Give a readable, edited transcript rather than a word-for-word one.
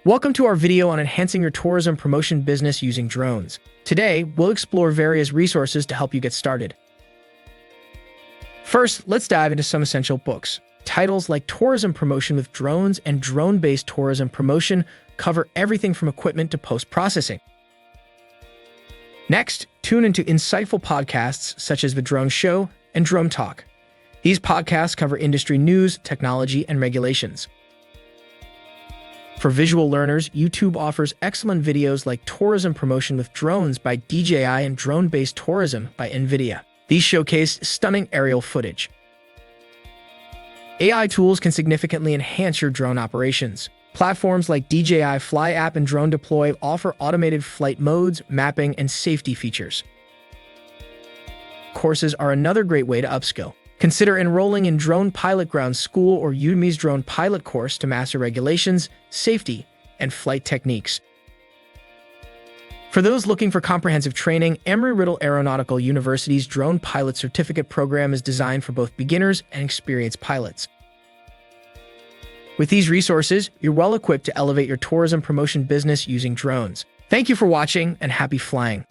Welcome to our video on enhancing your tourism promotion business using drones. Today, we'll explore various resources to help you get started. First, let's dive into some essential books. Titles like Tourism Promotion with Drones and Drone-Based Tourism Promotion cover everything from equipment to post-processing. Next, tune into insightful podcasts such as The Drone Show and Drone Talk. These podcasts cover industry news, technology, and regulations. For visual learners, YouTube offers excellent videos like Tourism Promotion with Drones by DJI and Drone-Based Tourism by NVIDIA. These showcase stunning aerial footage. AI tools can significantly enhance your drone operations. Platforms like DJI Fly App and Drone Deploy offer automated flight modes, mapping, and safety features. Courses are another great way to upskill. Consider enrolling in Drone Pilot Ground School or Udemy's Drone Pilot course to master regulations, safety, and flight techniques. For those looking for comprehensive training, Embry-Riddle Aeronautical University's Drone Pilot Certificate program is designed for both beginners and experienced pilots. With these resources, you're well equipped to elevate your tourism promotion business using drones. Thank you for watching and happy flying.